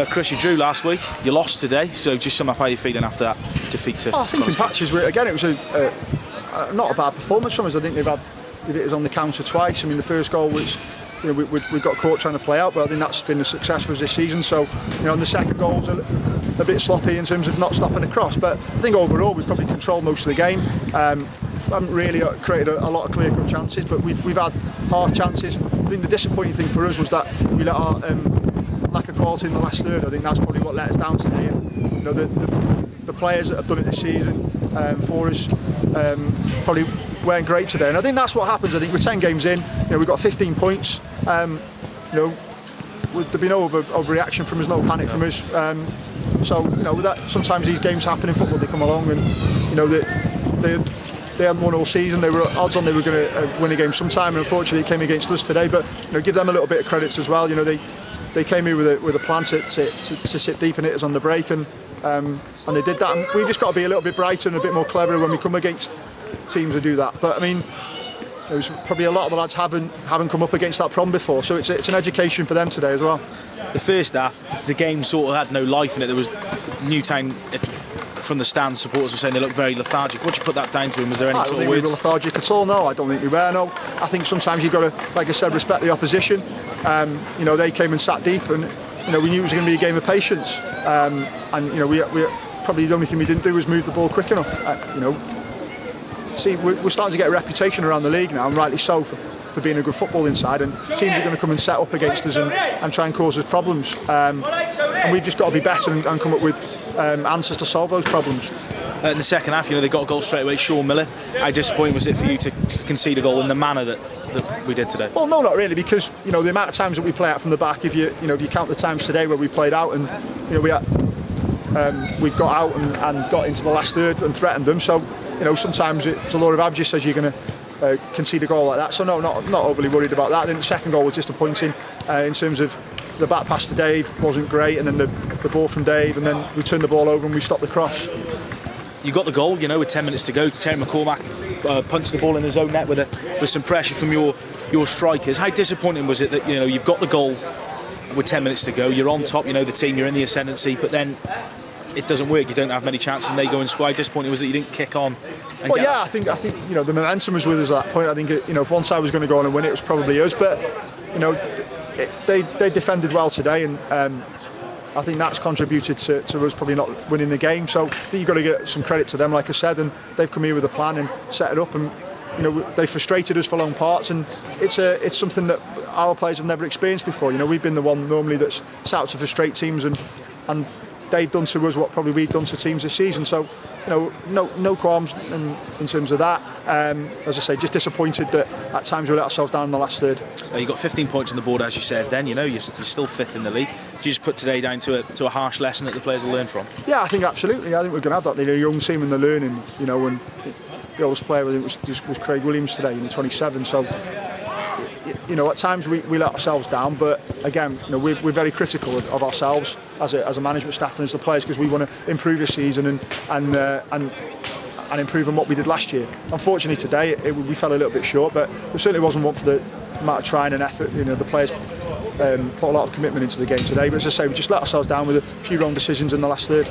Chris, you drew last week, you lost today, so just sum up how you're feeling after that defeat to... I think in patches, again, it was not a bad performance from us. I think they've hit us on the counter twice. I mean, the first goal was, we got caught trying to play out, but I think that's been a success for us this season. So, and the second goal was a bit sloppy in terms of not stopping the cross, but I think overall we probably controlled most of the game. We haven't really created a lot of clear-cut chances, but we've had half chances. I think the disappointing thing for us was that we let our lack of quality in the last third. I think that's probably what let us down today. And, the players that have done it this season for us probably weren't great today, and I think that's what happens. I think we're 10 games in. We've got 15 points. There'd be no overreaction from us, no panic from us. So that sometimes these games happen in football. They come along, and they hadn't won all season. They were odds on they were going to win a game sometime, and unfortunately it came against us today. But give them a little bit of credits as well. They came here with a plan to sit deep and hit us on the break, and they did that. And we've just got to be a little bit brighter and a bit more clever when we come against teams who do that. But I mean, there's probably a lot of the lads haven't come up against that problem before, so it's an education for them today as well. The first half, the game sort of had no life in it. There was Newtown, from the stands, supporters were saying they looked very lethargic. What do you put that down to? And was there any sort of words? I don't think we were lethargic at all. No, I don't think we were. No, I think sometimes you've got to, like I said, respect the opposition. They came and sat deep, and we knew it was going to be a game of patience. We probably the only thing we didn't do was move the ball quick enough. See, we're starting to get a reputation around the league now, and rightly so, for being a good footballing side, and teams are going to come and set up against us and try and cause us problems. And we've just got to be better and come up with answers to solve those problems. In the second half, they got a goal straight away. Sean Miller. How disappointing was it for you to concede a goal in the manner that we did today? Well, no, not really, because the amount of times that we play out from the back. If you count the times today where we played out, and we got out and got into the last third and threatened them. So sometimes it's a lot of averages says you're going to concede a goal like that. So no, not overly worried about that. I think the second goal was disappointing in terms of the back pass to Dave wasn't great, and then the ball from Dave, and then we turned the ball over and we stopped the cross. You got the goal, with 10 minutes to go. Terry McCormack punched the ball in his own net with some pressure from your strikers. How disappointing was it that you've got the goal with 10 minutes to go, you're on top, the team, you're in the ascendancy, but then it doesn't work, you don't have many chances and they go and score. How disappointing was it you didn't kick on? Well, yeah, I think the momentum was with us at that point. I think if one side was going to go on and win, it was probably us, but they defended well today, and I think that's contributed to us probably not winning the game. So I think you've got to get some credit to them, like I said, and they've come here with a plan and set it up, and they frustrated us for long parts, and it's something that our players have never experienced before. We've been the one normally that's set out to frustrate teams, and they've done to us what probably we've done to teams this season. So no qualms in terms of that. As I say, just disappointed that at times we let ourselves down in the last third. You got 15 points on the board, as you said. Then you're still fifth in the league. Do you just put today down to a harsh lesson that the players will learn from? Yeah, I think absolutely. I think we're going to have that. They're a young team and they're learning. And the oldest player I think was Craig Williams today, 27. So at times we let ourselves down, but again, we're very critical of ourselves as a management staff and as the players, because we want to improve this season and improve on what we did last year. Unfortunately today we fell a little bit short, but there certainly wasn't one for the amount of trying and effort. The players put a lot of commitment into the game today, but as I say, we just let ourselves down with a few wrong decisions in the last third.